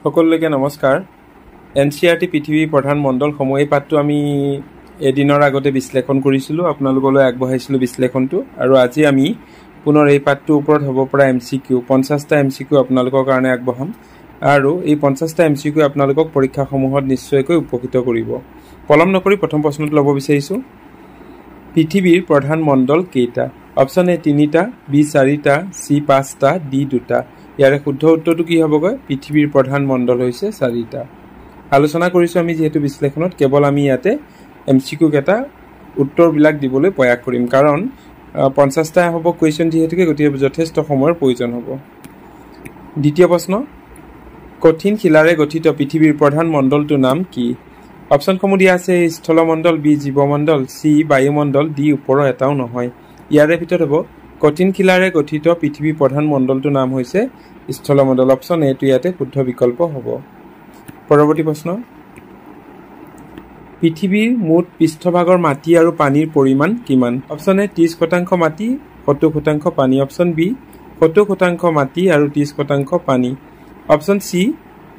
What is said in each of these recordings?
সকলোকে নমস্কাৰ এনচিআৰটি পৃথিৱীৰ প্ৰধান মণ্ডলসমূহ এই পাঠটো আমি এদিনৰ আগতে বিশ্লেষণ কৰিছিলোঁ আপোনালোকলৈ আগবঢ়াইছিলোঁ বিশ্লেষণটো আৰু আজি আমি পুনৰ এই পাঠটোৰ ওপৰত হ'ব পৰা এমচিকিউ 50টা এমচিকিউ আপোনালোকৰ কাৰণে আগবঢ়াম আৰু এই 50টা এমচিকিউ আপোনালোকক পৰীক্ষাসমূহত নিশ্চয়কৈ উপকৃত কৰিব পলম নকৰি প্ৰথম প্ৰশ্নটো ল'ব বিচাৰিছোঁ পৃথিৱীৰ প্ৰধান মণ্ডল কেইটা অপচন এ 3টা বি 4টা সি 5টা ডি 2টা ইয়াৰে শুদ্ধ উত্তৰটো কি হ'বগৈ পৃথিৱীৰ প্ৰধান মণ্ডল হৈছে 4টা আলোচনা কৰিছো আমি যেহেতু বিশ্লেষণত কেৱল আমি ইয়াতে এমচিকিউ কেটা উত্তৰবিলাক দিবলৈ প্ৰয়াস কৰিম কাৰণ 50টা হ'ব কোৱেশ্চন যেহেতুকে গতিকে যথেষ্ট সময়ৰ প্ৰয়োজন হ'ব দ্বিতীয় প্ৰশ্ন কঠিন শিলাৰে গঠিত পৃথিৱীৰ প্ৰধান মণ্ডলটোৰ নাম কি অপচনসমূহ দিয়া আছে স্থলমণ্ডল বি জীৱমণ্ডল সি বায়ুমণ্ডল ডি ওপৰৰ এটাও নহয় ইয়াৰে ভিতৰত হ'ব কঠিন শিলাৰে গঠিত পৃথিৱীৰ প্ৰধান মণ্ডলটোৰ নাম হৈছে স্থলমণ্ডল অপচন এ টো ইয়াতে শুদ্ধ বিকল্প হ'ব পৰৱৰ্তী প্ৰশ্ন পৃথিৱীৰ মুঠ পৃষ্ঠভাগৰ মাটি আৰু পানীৰ পৰিমাণ কিমান অপচন এ 30% মাটি 70% পানী অপচন বি 70% মাটি আৰু 30% পানী অপচন সি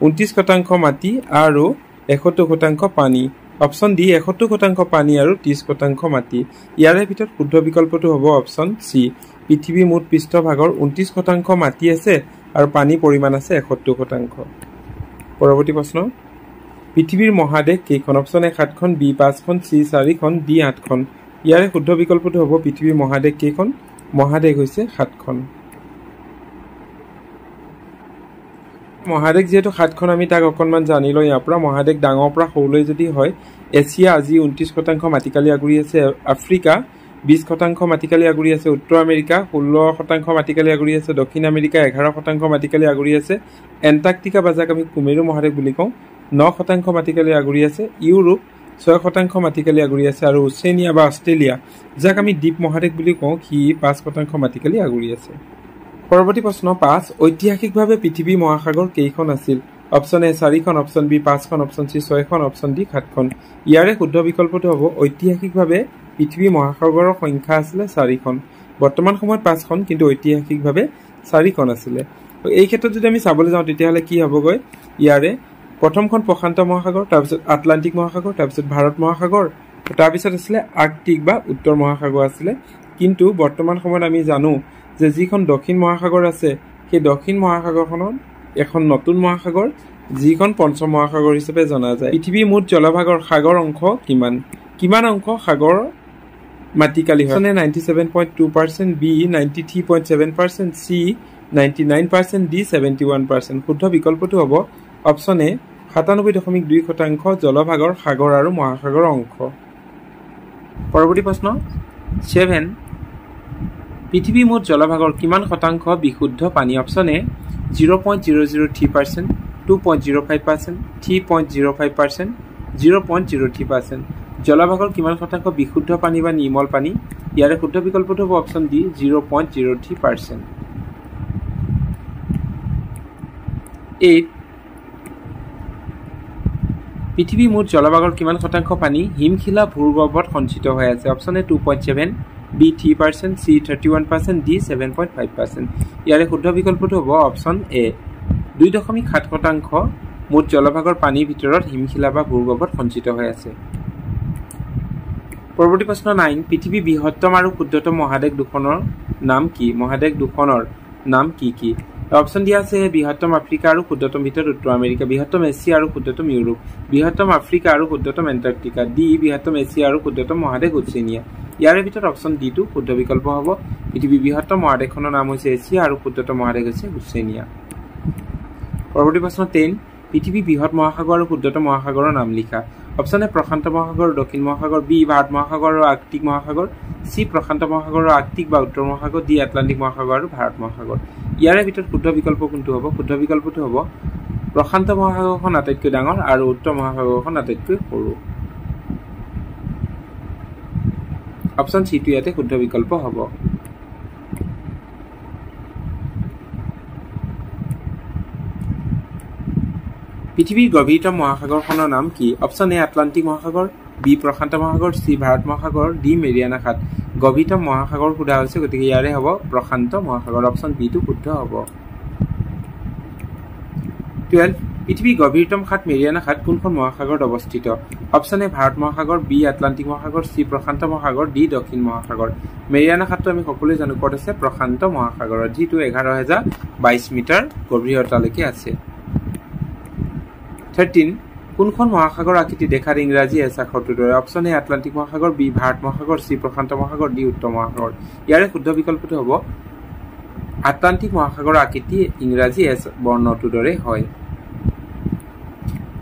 29% মাটি আৰু 71% পানী অপচন ডি 71% পানী আৰু 30% মাটি ইয়াৰে ভিতৰত শুদ্ধ বিকল্পটো হ'ব অপচন সি পৃথিৱীৰ মুঠ পৃষ্ঠভাগৰ 29% মাটি আছে আৰু পানী পৰিমাণ আছে 71% পৰৱৰ্তী প্ৰশ্ন পৃথিৱীৰ মহাদেশ কেইখন অপচন এ 7খন বি 5খন সি 4খন ডি 8খন ইয়াৰে শুদ্ধ বিকল্পটো হ'ব পৃথিৱীৰ মহাদেশ কেইখন মহাদেশ হৈছে 7খন মহাদেশ যেহেতু 7খন আমি তাক অকণমান জানি লওঁ ইয়াৰ পৰা মহাদেশ ডাঙৰ পৰা সৰুলৈ যদি হয় এছিয়া আজি 29% মাটিকালি আগুৰি আছে আফ্ৰিকা 20% মাটিকালি আগুৰি আছে উত্তৰ আমেৰিকা 16% মাটিকালি আগুৰি আছে দক্ষিণ আমেৰিকা 11% মাটিকালি আগুৰি আছে এণ্টাৰ্কটিকা বা যাক আমি কুমেৰু মহাদেশ বুলি কওঁ 9% মাটিকালি আগুৰি আছে ইউৰোপ 6% মাটিকালি আগুৰি আছে আৰু ওচেনিয়া বা অষ্ট্ৰেলিয়া যাক আমি দ্বীপ মহাদেশ বুলি কওঁ সি 5% মাটিকালি আগুৰি আছে পৰৱৰ্তী প্ৰশ্ন 5 ঐতিহাসিকভাৱে পৃথিৱী মহাসাগৰ কেইখন আছিল অপচন এ 4খন অপচন বি 5খন অপচন সি 6খন অপচন ডি 7খন ইয়াৰে শুদ্ধ বিকল্পটো হ'ব ঐতিহাসিকভাৱে পৃথিৱী মহাসাগৰৰ সংখ্যা আছিল 4খন বৰ্তমান সময়ত 5খন কিন্তু ঐতিহাসিকভাৱে 4খন আছিল এই ক্ষেত্ৰত যদি আমি চাবলৈ যাওঁ তেতিয়াহ'লে কি হ'বগৈ ইয়াৰে প্ৰথমখন প্ৰশান্ত মহাসাগৰ তাৰপিছত আটলান্টিক মহাসাগৰ তাৰপিছত ভাৰত মহাসাগৰ তাৰপিছত আছিল আৰ্কটিক বা উত্তৰ মহাসাগৰ আছিল কিন্তু বৰ্তমান সময়ত আমি জানো যে যিখন দক্ষিণ মহাসাগৰ আছে সেই দক্ষিণ মহাসাগৰখনত এখন নতুন মহাসাগৰ যিখন পঞ্চম মহাসাগৰ হিচাপে জনা যায় পৃথিৱীৰ মুঠ জলভাগৰ সাগৰ অংশ কিমান অংশ সাগৰ মাটিকালি হয় 97.2% বি 93.7% সি 99% ডি 71% শুদ্ধ বিকল্পটো হ'ব অপচন এ 97.2% জলভাগৰ সাগৰ আৰু মহাসাগৰ অংশ পৰৱৰ্তী প্ৰশ্ন 7 পৃথিৱীৰ মুঠ জলভাগৰ কিমান শতাংশ বিশুদ্ধ পানী অপচন এ 0.003% 2.05% 3.05% 0.03% জলভাগৰ কিমান শতাংশ বিশুদ্ধ পানী বা নিৰ্মল পানী ইয়াৰে শুদ্ধ বিকল্পটো হ'ব অপচন ডি 0.03% 8 পৃথিৱীৰ মুঠ জলভাগৰ কিমান শতাংশ পানী হিমশিলা ভূগৰ্ভত সঞ্চিত হৈ আছে অপচন এ 2.7 বি 3% সি 31% ডি 7.5% ইয়াৰে শুদ্ধ বিকল্পটো হ'ব অপচন এ 2.7% মুঠ জলভাগৰ পানীৰ ভিতৰত হিমশিলা বা ভূগৰ্ভত সঞ্চিত হৈ আছে পৰৱৰ্তী প্ৰশ্ন 9 পৃথিৱীৰ বৃহত্তম আৰু ক্ষুদ্ৰতম মহাদেশ দুখনৰ নাম কি মহাদেশ দুখনৰ নাম কি অপচন দিয়া আছে বৃহত্তম আফ্ৰিকা আৰু ক্ষুদ্ৰতম ভিতৰত উত্তৰ আমেৰিকা বৃহত্তম এছিয়া আৰু ক্ষুদ্ৰতম ইউৰোপ বৃহত্তম আফ্ৰিকা আৰু ক্ষুদ্ৰতম এণ্টাৰ্কটিকা ডি বৃহত্তম এছিয়া আৰু ক্ষুদ্ৰতম মহাদেশ ওচেনিয়া ইয়াৰে ভিতৰত অপচন ডি টো শুদ্ধ বিকল্প হ'ব পৃথিৱীৰ বৃহত্তম মহাদেশখনৰ নাম হৈছে এছিয়া আৰু ক্ষুদ্ৰতম মহাদেশ হৈছে ওচেনিয়া পৰৱৰ্তী প্ৰশ্ন 10 পৃথিৱীৰ বৃহৎ মহাসাগৰ আৰু ক্ষুদ্ৰতম মহাসাগৰৰ নাম লিখা অপচন এ প্ৰশান্ত মহাসাগৰ দক্ষিণ মহাসাগৰ বি ভাৰত মহাসাগৰ আৰু আৰ্কটিক মহাসাগৰ সি প্ৰশান্ত মহাসাগৰ আৰু আৰ্কটিক বা উত্তৰ মহাসাগৰ ডি আটলান্টিক মহাসাগৰ আৰু ভাৰত মহাসাগৰ ইয়াৰে ভিতৰত শুদ্ধ বিকল্প কোনটো হ'ব শুদ্ধ বিকল্পটো হ'ব প্ৰশান্ত মহাসাগৰখন আটাইতকৈ ডাঙৰ আৰু উত্তৰ মহাসাগৰখন আটাইতকৈ সৰু অপচন সি টো ইয়াতে শুদ্ধ বিকল্প হ'ব পৃথিৱীৰ গভীৰতম মহাসাগৰখনৰ নাম কি অপচন এ আটলান্টিক মহাসাগৰ বি প্ৰশান্ত মহাসাগৰ সি ভাৰত মহাসাগৰ ডি মেৰিয়ানা খাত গভীৰতম মহাসাগৰ সোধা হৈছে গতিকে ইয়াৰে হ'ব প্ৰশান্ত মহাসাগৰ অপচন বি টো শুদ্ধ হ'ব 12 পৃথিৱীৰ গভীৰতম খাত মেৰিয়ানা খাত কোনখন মহাসাগৰত অৱস্থিত অপশ্যন এ ভাৰত মহাসাগৰ বি আটলান্টিক মহাসাগৰ চি প্ৰশান্ত মহাসাগৰ ডি দক্ষিণ মহাসাগৰ মেৰিয়ানা খাতটো আমি সকলোৱে জানো ক'ত আছে প্ৰশান্ত মহাসাগৰত যিটো 11,022 মিটাৰ গভীৰতালৈকে আছে 13 কোনখন মহাসাগৰ আকৃতি দেখাৰ ইংৰাজী এছাখৰটোৰ দৰে অপশ্যন এ আটলান্টিক মহাসাগৰ বি ভাৰত মহাসাগৰ চি প্ৰশান্ত মহাসাগৰ ডি উত্তৰ মহাসাগৰ ইয়াৰে শুদ্ধ বিকল্পটো হ'ব আটলান্টিক মহাসাগৰ আকৃতি ইংৰাজী এছ বৰ্ণটোৰ দৰে হয়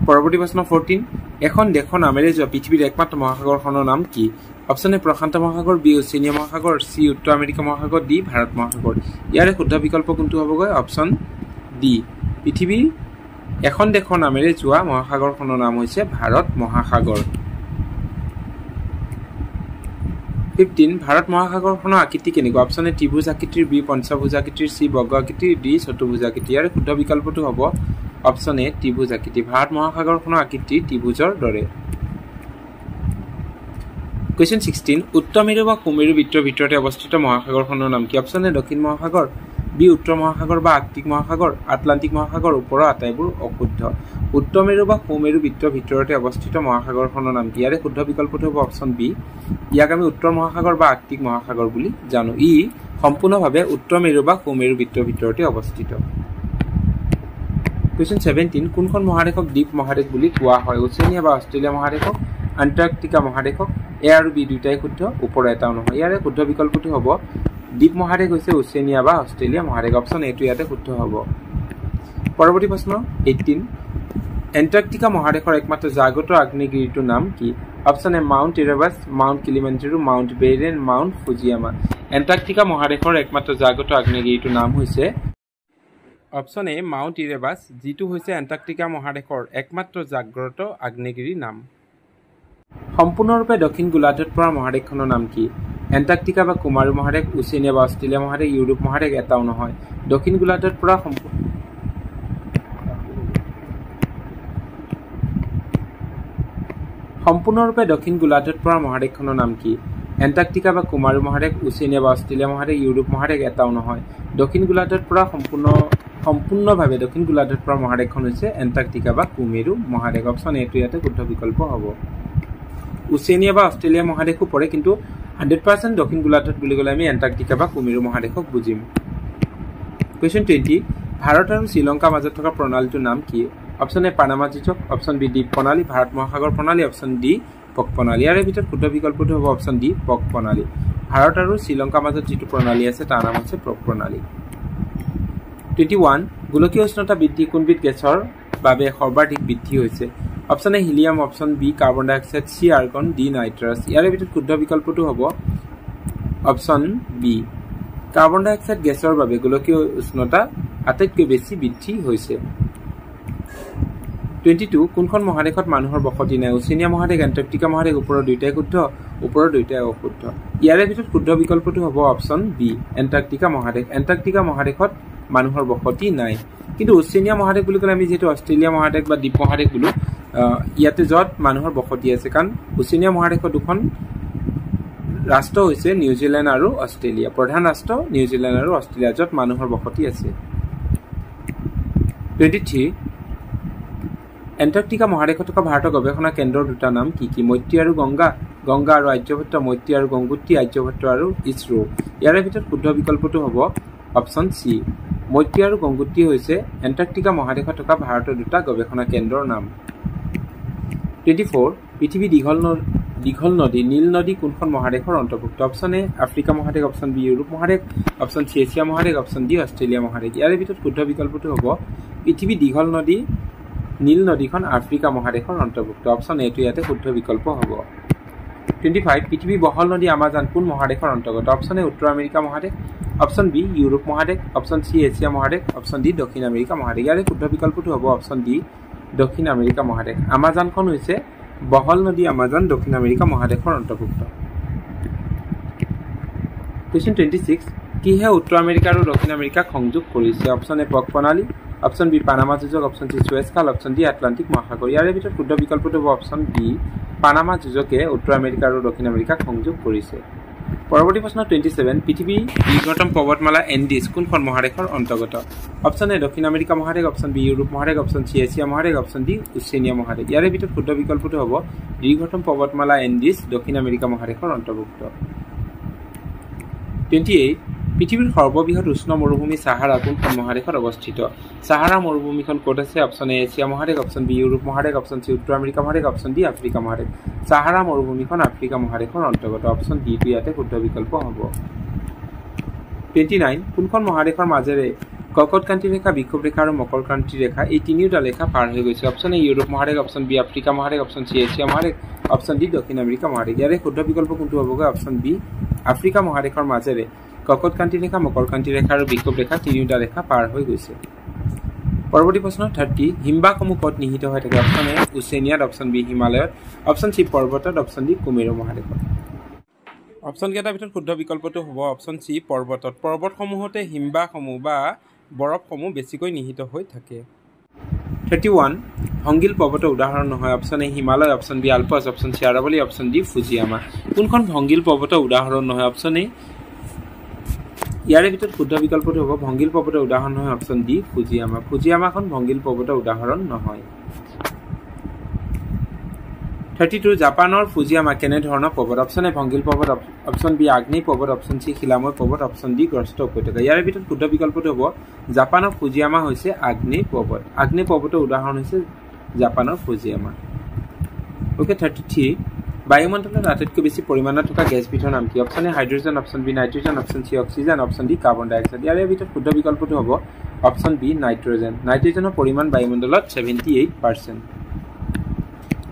পৰৱৰ্তী প্ৰশ্ন 14 এখন দেশৰ নামেৰে যোৱা পৃথিৱীৰ একমাত্ৰ মহাসাগৰখনৰ নাম কি অপশ্যন এ প্ৰশান্ত মহাসাগৰ বি ওচেনিয়া মহাসাগৰ চি উত্তৰ আমেৰিকা মহাসাগৰ ডি ভাৰত মহাসাগৰ ইয়াৰে শুদ্ধ বিকল্প কোনটো হ'বগৈ অপশ্যন ডি পৃথিৱীৰ এখন দেশৰ নামেৰে যোৱা মহাসাগৰখনৰ নাম হৈছে ভাৰত মহাসাগৰ 15 ভাৰত মহাসাগৰখনৰ আকৃতি কেনেকুৱা অপশ্যন এ ত্ৰিভুজ আকৃতিৰ বি পঞ্চভুজ আকৃতিৰ চি বৰ্গ আকৃতিৰ ডি চতুৰ্ভুজ আকৃতি ইয়াৰে শুদ্ধ বিকল্পটো হ'ব অপশ্যন এ ত্ৰিভুজ আকৃতি ভাৰত মহাসাগৰখনৰ আকৃতি ত্ৰিভুজৰ দৰে কুৱেশ্যন 16 উত্তৰ মেৰু বা সুমেৰু বৃত্তৰ ভিতৰতে অৱস্থিত মহাসাগৰখনৰ নাম কি অপশ্যন এ দক্ষিণ মহাসাগৰ বি উত্তৰ মহাসাগৰ বা আৰ্কটিক মহাসাগৰ আটলান্টিক মহাসাগৰ ওপৰৰ আটাইবোৰ অশুদ্ধ উত্তৰ মেৰু বা সুমেৰু বৃত্তৰ ভিতৰতে অৱস্থিত মহাসাগৰখনৰ নাম কি ইয়াৰে শুদ্ধ বিকল্পটো হ'ব অপশ্যন বি ইয়াক আমি উত্তৰ মহাসাগৰ বা আৰ্কটিক মহাসাগৰ বুলি জানো ই সম্পূৰ্ণভাৱে উত্তৰ মেৰু বা সুমেৰু বৃত্তৰ ভিতৰতে অৱস্থিত কুৱেশ্যন 17 কোনখন মহাদেশক দ্বীপ মহাদেশ বুলি কোৱা হয় ওচেনিয়া বা অষ্ট্ৰেলিয়া মহাদেশক আণ্টাৰ্কটিকা মহাদেশক এ আৰু বি দুটাই শুদ্ধ ওপৰৰ এটাও নহয় ইয়াৰে শুদ্ধ বিকল্পটো হ'ব দ্বীপ মহাদেশ হৈছে ওচেনিয়া বা অষ্ট্ৰেলিয়া মহাদেশ অপশ্যন এটো ইয়াতে শুদ্ধ হ'ব পৰৱৰ্তী প্ৰশ্ন 18 এণ্টাৰ্কটিকা মহাদেশৰ একমাত্ৰ জাগ্ৰত আগ্নেয়গিৰিটোৰ নাম কি option A mount Erebus mount Kilimanjaro mount Barren mount Fujiyama Antarctica মহাদেশৰ একমাত্ৰ জাগ্ৰত আগ্নেয়গিৰিটোৰ নাম হৈছে অপশ্যন এ মাউণ্ট ইৰেবাছ যিটো হৈছে এণ্টাৰ্কটিকা মহাদেশৰ একমাত্ৰ জাগ্ৰত আগ্নেয়গিৰিৰ নাম সম্পূৰ্ণৰূপে দক্ষিণ গোলাৰ্ধত পৰা মহাদেশখনৰ নাম কি এণ্টাৰ্কটিকা বা কুমাৰু মহাদেশ ওচেনিয়া বা অষ্ট্ৰেলিয়া মহাদেশ ইউৰোপ মহাদেশ এটাও নহয় দক্ষিণ গোলাৰ্ধত পৰা সম্পূৰ্ণৰূপে দক্ষিণ গোলাৰ্ধত পৰা মহাদেশখনৰ নাম কি এণ্টাৰ্কটিকা বা কুমাৰু মহাদেশ ওচেনিয়া বা অষ্ট্ৰেলিয়া মহাদেশ ইউৰোপ মহাদেশ এটাও নহয় দক্ষিণ গোলাৰ্ধত পৰা সম্পূৰ্ণভাৱে দক্ষিণ গোলাৰ্ধত পৰা মহাদেশখন হৈছে এণ্টাৰ্কটিকা বা কুমেৰু মহাদেশ অপশ্যন এটো ইয়াতে শুদ্ধ বিকল্প হ'ব ওচেনিয়া বা অষ্ট্ৰেলিয়া মহাদেশো পৰে কিন্তু 100% দক্ষিণ গোলাৰ্ধত বুলি ক'লে আমি এণ্টাৰ্কটিকা বা কুমেৰু মহাদেশক বুজিম কুৱেশ্যন 20 ভাৰত আৰু শ্ৰীলংকাৰ মাজত থকা প্ৰণালীটোৰ নাম কি অপশ্যন এ পানামা যুঁজক অপশ্যন বি দ্বীপ প্ৰণালী ভাৰত মহাসাগৰ প্ৰণালী অপশ্যন ডি পক প্ৰণালী ইয়াৰে ভিতৰত শুদ্ধ বিকল্পটো হ'ব অপশ্যন ডি পক প্ৰণালী ভাৰত আৰু শ্ৰীলংকাৰ মাজত যিটো প্ৰণালী আছে তাৰ নাম হৈছে পক প্ৰণালী 21 গোলকীয় উষ্ণতা বৃদ্ধি কোনবিধ গেছৰ বাবে সৰ্বাধিক বৃদ্ধি হৈছে option A helium option B carbon dioxide C argon D nitrous ইয়াৰে ভিতৰত শুদ্ধ বিকল্পটো হ'ব option B carbon dioxide গেছৰ বাবে গোলকীয় উষ্ণতা আটাইতকৈ বেছি বৃদ্ধি হৈছে 22 কোনখন মহাদেশত মানুহৰ বসতি নাই ওচেনিয়া মহাদেশ এণ্টাৰ্কটিকা মহাদেশ ওপৰৰ দুইটাই শুদ্ধ ওপৰৰ দুইটাই অশুদ্ধ ইয়াৰে ভিতৰত শুদ্ধ বিকল্পটো হ'ব অপশ্যন বি এণ্টাৰ্কটিকা মহাদেশত মানুহৰ বসতি নাই কিন্তু ওচেনিয়া মহাদেশ বুলি ক'লে আমি যেহেতু অষ্ট্ৰেলিয়া মহাদেশ বা দ্বীপ মহাদেশ বোলো ইয়াতে য'ত মানুহৰ বসতি আছে কাৰণ ওচেনিয়া মহাদেশৰ দুখন ৰাষ্ট্ৰ হৈছে নিউজিলেণ্ড আৰু অষ্ট্ৰেলিয়া প্ৰধান ৰাষ্ট্ৰ নিউজিলেণ্ড আৰু অষ্ট্ৰেলিয়া য'ত মানুহৰ বসতি আছে 23 এণ্টাৰ্কটিকা মহাদেশত থকা ভাৰতৰ গৱেষণা কেন্দ্ৰৰ দুটা নাম কি কি মৈত্ৰী আৰু গংগা আৰু আৰ্যভট্ট মৈত্ৰী আৰু গংগোত্ৰী আৰ্যভট্ট আৰু ইছৰো ইয়াৰে ভিতৰত শুদ্ধ বিকল্পটো হ'ব অপশ্যন চি মৈত্ৰী আৰু গংগোত্ৰী হৈছে এণ্টাৰ্কটিকা মহাদেশত থকা ভাৰতৰ দুটা গৱেষণা কেন্দ্ৰৰ নাম 24 পৃথিৱী দীঘল নদী নীল নদী কোনখন মহাদেশৰ অন্তৰ্ভুক্ত অপশ্যন এ আফ্ৰিকা মহাদেশ অপশ্যন বি ইউৰোপ মহাদেশ অপশ্যন চি এছিয়া মহাদেশ অপশ্যন ডি অষ্ট্ৰেলিয়া মহাদেশ ইয়াৰে ভিতৰত শুদ্ধ বিকল্পটো হ'ব পৃথিৱী দীঘল নদী নীল নদীখন আফ্ৰিকা মহাদেশৰ অন্তৰ্ভুক্ত অপশ্যন এটো ইয়াতে শুদ্ধ বিকল্প হ'ব 25 পৃথিৱী বহল নদী আমাজন কোন মহাদেশৰ অন্তৰ্গত অপশ্যন এ উত্তৰ আমেৰিকা মহাদেশ অপশ্যন বি ইউৰোপ মহাদেশ অপশ্যন চি এছিয়া মহাদেশ অপশ্যন ডি দক্ষিণ আমেৰিকা মহাদেশ ইয়াৰে শুদ্ধ বিকল্পটো হ'ব অপশ্যন ডি দক্ষিণ আমেৰিকা মহাদেশ আমাজনখন হৈছে বহল নদী আমাজন দক্ষিণ আমেৰিকা মহাদেশৰ অন্তৰ্ভুক্ত কুৱেশ্যন 26 কিহে উত্তৰ আমেৰিকা আৰু দক্ষিণ আমেৰিকাক সংযোগ কৰিছে অপশ্যন এ পক প্ৰণালী অপশ্যন বি পানামা যুঁজক অপশ্যন চি সুৱেজ খাল অপশ্যন ডি আটলান্টিক মহাসাগৰ ইয়াৰে ভিতৰত শুদ্ধ বিকল্পটো হ'ব অপশ্যন বি পানামা যুঁজকে উত্তৰ আমেৰিকা আৰু দক্ষিণ আমেৰিকাক সংযোগ কৰিছে পৰৱৰ্তী প্ৰশ্ন 27 পৃথিৱীৰ দীৰ্ঘতম পৰ্বতমালা এন্ডিজ কোনখন মহাদেশৰ অন্তৰ্গত অপচন এ দক্ষিণ আমেৰিকা মহাদেশ অপচন বি ইউৰোপ মহাদেশ অপচন চি এছিয়া মহাদেশ অপচন ডি ওচেনিয়া মহাদেশ ইয়াৰে ভিতৰত শুদ্ধ বিকল্পটো হ'ব দীৰ্ঘতম পৰ্বতমালা এন্ডিজ দক্ষিণ আমেৰিকা মহাদেশৰ অন্তৰ্ভুক্ত 28 পৃথিৱীৰ সৰ্ববৃহৎ উষ্ণ মৰুভূমি সাহাৰা কোনখন মহাদেশত অৱস্থিত সাহাৰা মৰুভূমিখন ক'ত আছে অপচন এ এছিয়া মহাদেশ অপচন বি ইউৰোপ মহাদেশ অপচন চি উত্তৰ আমেৰিকা মহাদেশ অপচন ডি আফ্ৰিকা মহাদেশ সাহাৰা মৰুভূমিখন আফ্ৰিকা মহাদেশৰ অন্তৰ্গত অপচন ডি টো ইয়াতে শুদ্ধ বিকল্প হ'ব 29 কোনখন মহাদেশৰ মাজেৰে কৰ্কটক্ৰান্তি ৰেখা বিক্ষোভ ৰেখা আৰু মকৰ ক্ৰান্তি ৰেখা এই তিনিওটা ৰেখা পাৰ হৈ গৈছে অপচন এ ইউৰোপ মহাদেশ অপচন বি আফ্ৰিকা মহাদেশ অপচন চি এছিয়া মহাদেশ অপচন ডি দক্ষিণ আমেৰিকা মহাদেশ ইয়াৰে শুদ্ধ বিকল্প কোনটো হ'বগৈ অপচন বি আফ্ৰিকা মহাদেশৰ মাজেৰে কৰ্কটক্ৰান্তি ৰেখা মকৰ ক্ৰান্তি ৰেখা আৰু বিক্ষোভ ৰেখা তিনিওটা ৰেখা পাৰ হৈ গৈছে পৰৱৰ্তী প্ৰশ্ন 30 হিমবাহসমূহ ক'ত নিহিত হৈ থাকে অপচন এ ওচেনিয়াত অপচন বি হিমালয়ত অপচন চি পৰ্বতত অপচন ডি কুমেৰু মহাদেশত অপচন কেইটাৰ ভিতৰত শুদ্ধ বিকল্পটো হ'ব অপচন চি পৰ্বতত পৰ্বতসমূহতে হিমবাহসমূহ বা বৰফসমূহ বেছিকৈ নিহিত হৈ থাকে 31 ভংগিল পৰ্বতৰ উদাহৰণ নহয় option A Himalaya option B Alps option C Aravalli option D Fujiyama কোনখন ভংগিল পৰ্বতৰ উদাহৰণ নহয় অপচন এ ইয়াৰে ভিতৰত শুদ্ধ বিকল্পটো হ'ব ভংগিল পৰ্বতৰ উদাহৰণ নহয় অপচন ডি ফুজিয়ামা ফুজিয়ামাখন ভংগিল পৰ্বতৰ উদাহৰণ নহয় 32 জাপানৰ ফুজিয়ামা কেনে ধৰণৰ পৰ্বত অপচন এ ভংগিল পৰ্বত অপচন বি আগ্নেয় পৰ্বত অপচন চি শিলাময় পৰ্বত অপচন ডি গ্ৰস্ত উপত্যকা ইয়াৰে ভিতৰত শুদ্ধ বিকল্পটো হ'ব জাপানৰ ফুজিয়ামা হৈছে আগ্নেয় পৰ্বতৰ উদাহৰণ হৈছে জাপানৰ ফুজিয়ামা ওকে 33 বায়ুমণ্ডলত আটাইতকৈ বেছি পৰিমাণত থকা গেছবিধৰ নাম কি option A hydrogen option B nitrogen option C oxygen option D carbon dioxide ইয়াৰে ভিতৰত শুদ্ধ বিকল্পটো হ'ব অপচন বি নাইট্ৰজেনৰ পৰিমাণ বায়ুমণ্ডলত 78%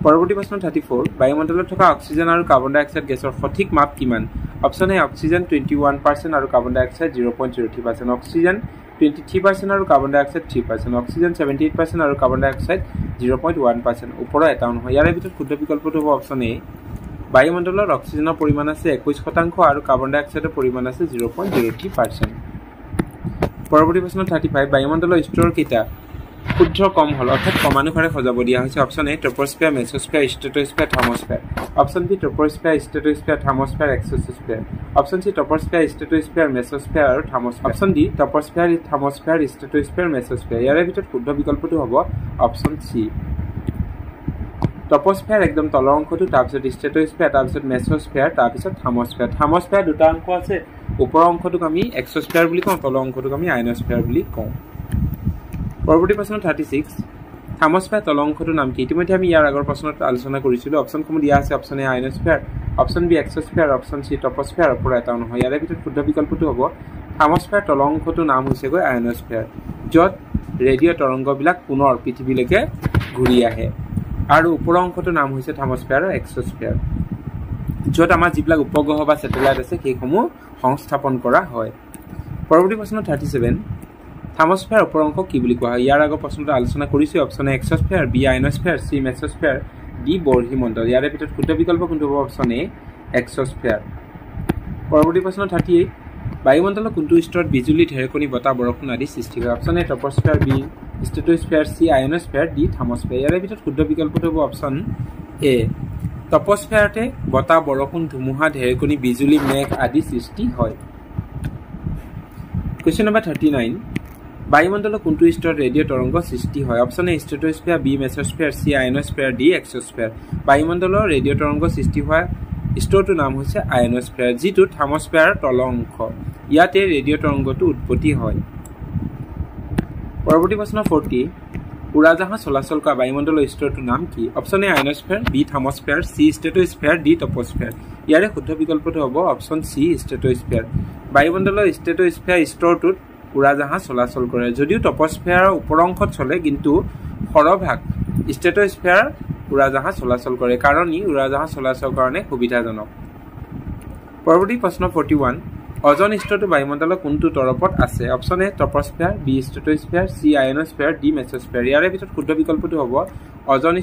পৰৱৰ্তী প্ৰশ্ন 34 বায়ুমণ্ডলত থকা অক্সিজেন আৰু কাৰ্বন ডাই অক্সাইড গেছৰ সঠিক মাপ কিমান অপচন এ অক্সিজেন 21% আৰু কাৰ্বন ডাই অক্সাইড 0.03% অক্সিজেন 23% আৰু কাৰ্বন ডাই অক্সাইড 3% অক্সিজেন 78% আৰু কাৰ্বন ডাই অক্সাইড 0.1% ওপৰৰ এটাও নহয় ইয়াৰে ভিতৰত শুদ্ধ বিকল্পটো হ'ব অপচন এ বায়ুমণ্ডলত অক্সিজেনৰ পৰিমাণ আছে 21% আৰু কাৰ্বন ডাই অক্সাইডৰ পৰিমাণ আছে 0.03% পৰৱৰ্তী প্ৰশ্ন 35 বায়ুমণ্ডলৰ স্তৰ কেইটা শুদ্ধ কম হল অৰ্থাৎ ক্ৰমানুসাৰে সজাব দিয়া হৈছে option A troposphere mesosphere stratosphere thermosphere option B troposphere stratosphere thermosphere exosphere option C troposphere stratosphere mesosphere আৰু thermosphere option D troposphere thermosphere stratosphere mesosphere ইয়াৰে ভিতৰত শুদ্ধ বিকল্পটো হ'ব অপচন চি ট্ৰপোস্ফিয়াৰ একদম তলৰ অংশটো তাৰপিছত ষ্ট্ৰেটোস্ফিয়াৰ তাৰপিছত মেসোস্ফিয়াৰ তাৰপিছত থাৰ্মোস্ফিয়াৰ দুটা অংশ আছে ওপৰৰ অংশটোক আমি এক্সোস্ফিয়াৰ বুলি কওঁ তলৰ অংশটোক আমি আয়নোস্ফিয়াৰ বুলি কওঁ পৰৱৰ্তী প্ৰশ্ন 36 থাৰ্মোস্ফিয়াৰ তলৰ অংশটোৰ নাম কি ইতিমধ্যে আমি ইয়াৰ আগৰ প্ৰশ্নত আলোচনা কৰিছিলোঁ অপচনসমূহ দিয়া আছে অপচন এ আয়নোস্ফিয়াৰ অপচন বি এক্সোস্ফিয়াৰ অপচন চি ট্ৰপোস্ফিয়াৰ ওপৰৰ এটাও নহয় ইয়াৰে ভিতৰত শুদ্ধ বিকল্পটো হ'ব থাৰ্মোস্ফিয়াৰ তলৰ অংশটোৰ নাম হৈছেগৈ আয়নোস্ফিয়াৰ য'ত ৰেডিঅ' তৰংগবিলাক পুনৰ পৃথিৱীলৈকে ঘূৰি আহে আৰু ওপৰৰ অংশটোৰ নাম হৈছে থাৰ্মোস্ফিয়াৰ আৰু এক্সোস্ফিয়াৰ য'ত আমাৰ যিবিলাক উপগ্ৰহ বা স্যাটেলাইট আছে সেইসমূহ সংস্থাপন কৰা হয় পৰৱৰ্তী প্ৰশ্ন 37 থাৰ্মোস্ফিয়াৰ ওপৰ অংশ কি বুলি কোৱা হয় ইয়াৰ আগৰ প্ৰশ্নটো আলোচনা কৰিছোঁ অপচন এ এক্সোস্ফিয়াৰ বি আয়নোস্ফিয়াৰ চি মেসোস্ফিয়াৰ ডি বৰ্হিমণ্ডল ইয়াৰে ভিতৰত শুদ্ধ বিকল্প কোনটো হ'ব অপচন এ এক্সোস্ফিয়াৰ পৰৱৰ্তী প্ৰশ্ন 38 বায়ুমণ্ডলৰ কোনটো স্তৰত বিজুলী ঢেৰেকণি বতাহ বৰষুণ আদি সৃষ্টি হয় option A ট্ৰপোস্ফিয়াৰ B stratosphere C আয়নোস্ফিয়াৰ D থাৰ্মোস্ফিয়াৰ ইয়াৰে ভিতৰত শুদ্ধ বিকল্পটো হ'ব অপচন এ ট্ৰপোস্ফিয়াৰতে বতাহ বৰষুণ ধুমুহা ঢেৰেকণি বিজুলী মেঘ আদি সৃষ্টি হয় কুৱেশ্যন নম্বৰ 39 বায়ুমণ্ডলৰ কোনটো স্তৰত ৰেডিঅ' তৰংগ সৃষ্টি হয় অপচন এ ষ্ট্ৰেটোস্ফিয়াৰ বি মেসোস্ফিয়াৰ চি আয়নোস্ফিয়াৰ ডি এক্সোস্ফিয়াৰ বায়ুমণ্ডলৰ ৰেডিঅ' তৰংগ সৃষ্টি হোৱা স্তৰটোৰ নাম হৈছে আয়নোস্ফিয়াৰ যিটো থাৰ্মোস্ফিয়াৰৰ তলৰ অংশ ইয়াতে ৰেডিঅ' তৰংগটো উৎপত্তি হয় পৰৱৰ্তী প্ৰশ্ন 40 উৰাজাহাজ চলাচল কৰা বায়ুমণ্ডলৰ স্তৰটোৰ নাম কি অপচন এ আয়নোস্ফিয়াৰ বি থাৰ্মোস্ফিয়াৰ চি ষ্ট্ৰেটোস্ফিয়াৰ ডি ট্ৰপোস্ফিয়াৰ ইয়াৰে শুদ্ধ বিকল্পটো হ'ব অপচন চি ষ্ট্ৰেটোস্ফিয়াৰ বায়ুমণ্ডলৰ ষ্ট্ৰেটোস্ফিয়াৰ স্তৰটোত উৰাজাহাজ চলাচল কৰে যদিও ট্ৰপোস্ফিয়াৰৰ ওপৰ অংশত চলে কিন্তু সৰহভাগ ষ্ট্ৰেটোস্ফিয়াৰ উৰাজাহাজ চলাচল কৰে কাৰণ ই উৰাজাহাজ চলাচলৰ কাৰণে সুবিধাজনক পৰৱৰ্তী প্ৰশ্ন 41 অজন স্তৰটো বায়ুমণ্ডলৰ কোনটো তৰপত আছে option A ট্ৰপোস্ফিয়াৰ B stratosphere C আয়নোস্ফিয়াৰ D মেসোস্ফিয়াৰ ইয়াৰে ভিতৰত শুদ্ধ বিকল্পটো হ'ব অজন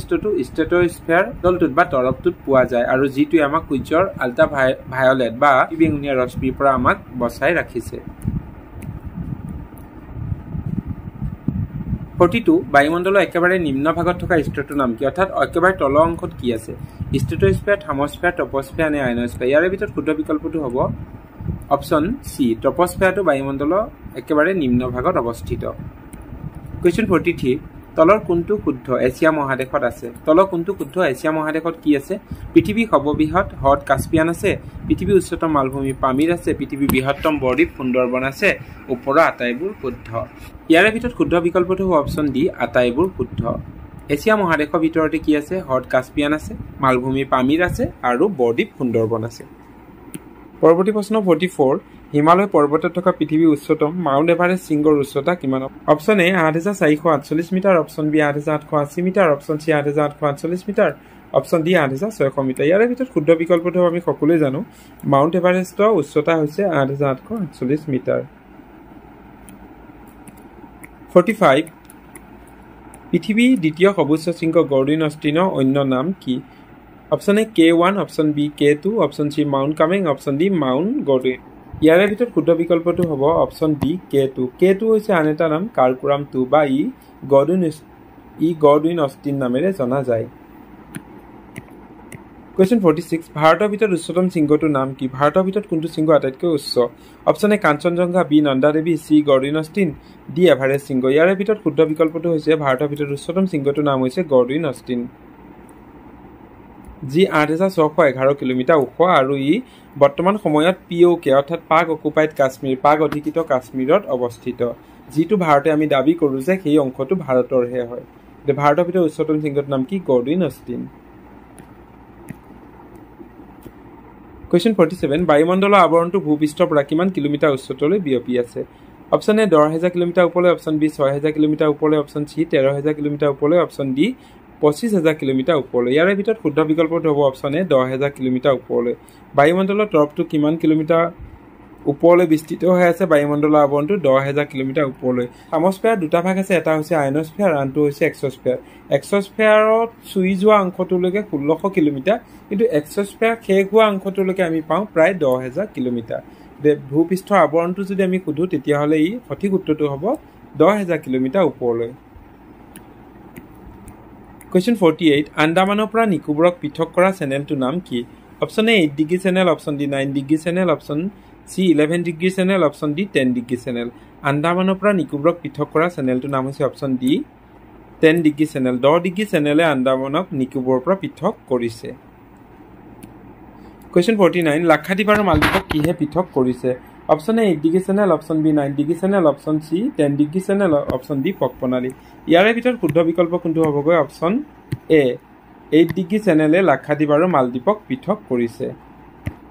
স্তৰটো ষ্ট্ৰেটোস্ফিয়াৰ তলটোত বা তৰপটোত পোৱা যায় আৰু যিটোৱে আমাক সূৰ্যৰ আল্ট্ৰা ভায়লেট বা বেঙুনীয়া ৰশ্মিৰ পৰা আমাক বচাই ৰাখিছে 42 বায়ুমণ্ডলৰ একেবাৰে নিম্ন ভাগত থকা স্তৰটোৰ নাম কি অৰ্থাৎ একেবাৰে তলৰ অংশত কি আছে ষ্ট্ৰেটোস্ফিয়াৰ থাৰ্মোস্ফিয়াৰ ট্ৰপোস্ফিয়াৰ নে আয়নোস্ফিয়াৰ ইয়াৰ ভিতৰত শুদ্ধ বিকল্পটো হ'ব অপচন সি ট্ৰপোস্ফিয়াৰটো বায়ুমণ্ডলৰ একেবাৰে নিম্ন ভাগত অৱস্থিত কোৱেশ্চন 43 তলৰ কোনটো শুদ্ধ এছিয়া মহাদেশত আছে তলৰ কোনটো শুদ্ধ এছিয়া মহাদেশত কি আছে পৃথিৱী সৰ্ববৃহৎ হ্ৰদ কাস্পিয়ান আছে পৃথিৱীৰ উচ্চতম মালভূমি পামিৰ আছে পৃথিৱীৰ বৃহত্তম বদ্বীপ সুন্দৰবন আছে ওপৰৰ আটাইবোৰ শুদ্ধ ইয়াৰ ভিতৰত শুদ্ধ বিকল্পটো হ'ব অপচন ডি আটাইবোৰ শুদ্ধ এছিয়া মহাদেশৰ ভিতৰতে কি আছে হ্ৰদ কাস্পিয়ান আছে মালভূমি পামিৰ আছে আৰু বদ্বীপ সুন্দৰবন আছে পৰৱৰ্তী প্ৰশ্ন 44 হিমালয় পৰ্বতত থকা পৃথিৱীৰ উচ্চতম মাউণ্ট এভাৰেষ্ট শৃংগৰ উচ্চতা কিমান option A 8448 metre option B 8880 metre option C 8848 metre option D 8600 metre ইয়াৰ ভিতৰত শুদ্ধ বিকল্পটো আমি সকলোৱে জানো মাউণ্ট এভাৰেষ্টৰ উচ্চতা হৈছে 8848 মিটাৰ 45 পৃথিৱীৰ দ্বিতীয় সৰ্বোচ্চ শৃংগ গৰ্ডিন অষ্টিনৰ অন্য নাম কি option A K1 option B K2 option C mount Kameng option D mount Godwin ইয়াৰ ভিতৰত শুদ্ধ বিকল্পটো হ'ব অপচন ডি K2 হৈছে আন এটা নাম কাৰকোৰাম 2 বা ই গৰ্ডিন অষ্টিন নামেৰে জনা যায় কোৱেশ্চন 46 ভাৰতৰ ভিতৰত উচ্চতম শৃংগটোৰ নাম কি ভাৰতৰ ভিতৰত কোনটো শৃংগ আটাইতকৈ উচ্চ অপচন এ কাঞ্চনজংঘা বি নন্দা দেৱী চি গৰ্ডিন অষ্টিন ডি এভাৰেষ্ট শৃংগ ইয়াৰ ভিতৰত শুদ্ধ বিকল্পটো হৈছে ভাৰতৰ ভিতৰত উচ্চতম শৃংগটোৰ নাম হৈছে গৰ্ডিন অষ্টিন যি 8611 কিলোমিটাৰ ওখ আৰু ই বৰ্তমান সময়ত POK অৰ্থাৎ পাক অকুপাইড কাশ্মীৰ পাক অধিকৃত কাশ্মীৰত অৱস্থিত যিটো ভাৰতে আমি দাবী কৰো যে সেই অংশটো ভাৰতৰহে হয় ভাৰতৰ ভিতৰত উচ্চতম শৃংগটোৰ নাম কি গৰ্ডিন অষ্টিন কোৱেশ্চন 47 বায়ুমণ্ডলৰ আৱৰণটো ভূপৃষ্ঠৰ পৰা কিমান কিলোমিটাৰ উচ্চতালৈ বিয়পি আছে অপচন এ 10000 কিলোমিটাৰ ওপৰলৈ অপচন বি 6000 কিলোমিটাৰ ওপৰলৈ অপচন চি 13000 কিলোমিটাৰ ওপৰলৈ অপচন ডি 25000 কিলোমিটাৰ ওপৰলৈ ইয়াৰ ভিতৰত শুদ্ধ বিকল্পটো হ'ব অপচন এ 10000 কিলোমিটাৰ ওপৰলৈ বায়ুমণ্ডলৰ তৰফটো কিমান কিলোমিটাৰ ওপৰলৈ বিস্তৃত হৈ আছে বায়ুমণ্ডলৰ আৱৰণটো 10000 কিলোমিটাৰ ওপৰলৈ থাৰ্মোস্ফিয়াৰ দুটা ভাগ আছে এটা হৈছে আয়নোস্ফিয়াৰ আনটো হৈছে এক্সোস্ফিয়াৰত চুই যোৱা অংশটোলৈকে 1600 কিলোমিটাৰ কিন্তু এক্সোস্ফিয়াৰ শেষ হোৱা অংশটোলৈকে আমি পাওঁ প্ৰায় 10000 কিলোমিটাৰ ভূপৃষ্ঠৰ আৱৰণটো যদি আমি সোধো তেতিয়াহ'লে ই সঠিক উত্তৰটো হ'ব 10000 কিলোমিটাৰ ওপৰলৈ কোৱেশ্চন 48 আন্দামানৰ পৰা নিকোবৰক পৃথক কৰা চেনেলটোৰ নাম কি option A 8 degree channel option D 9 degree channel option C 11 degree channel option D 10 degree channel আন্দামানৰ পৰা নিকোবৰক পৃথক কৰা চেনেলটোৰ নাম হৈছে option D 10 degree channel 10 degree চেনেলে আন্দামানক নিকোবৰৰ পৰা পৃথক কৰিছে কোৱেশ্চন 49 লাক্ষাদ্বীপ আৰু মালদ্বীপক কিহে পৃথক কৰিছে option A 8 degree channel option B 9 degree channel option C 10 degree channel option D Palk প্ৰণালী ইয়াৰ ভিতৰত শুদ্ধ বিকল্প কোনটো হ'বগৈ অপচন এ 8 ডিগ্ৰী চেনেলে লাক্ষাদ্বীপ আৰু মালদ্বীপক পৃথক কৰিছে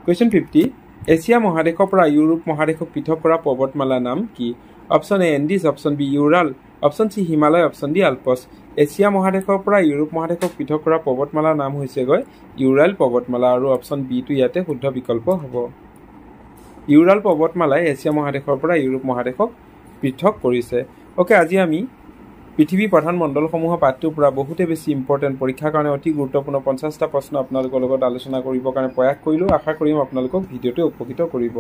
কোৱেশ্চন 50 এছিয়া মহাদেশৰ পৰা ইউৰোপ মহাদেশক পৃথক কৰা পৰ্বতমালাৰ নাম কি option A Andes option B Ural option C Himalaya option D Alps Asia মহাদেশৰ পৰা ইউৰোপ মহাদেশক পৃথক কৰা পৰ্বতমালাৰ নাম হৈছেগৈ ইউৰাল পৰ্বতমালা আৰু অপচন বিটো ইয়াতে শুদ্ধ বিকল্প হ'ব ইউৰাল পৰ্বতমালাই এছিয়া মহাদেশৰ পৰা ইউৰোপ মহাদেশক পৃথক কৰিছে ওকে আজি আমি পৃথিৱীৰ প্ৰধান মণ্ডলসমূহৰ পাঠটোৰ পৰা বহুতে বেছি ইম্পৰ্টেণ্ট পৰীক্ষাৰ কাৰণে অতি গুৰুত্বপূৰ্ণ 50টা প্ৰশ্ন আপোনালোকৰ লগত আলোচনা কৰিবৰ কাৰণে প্ৰয়াস কৰিলোঁ আশা কৰিম আপোনালোকক ভিডিঅ'টো উপকৃত কৰিব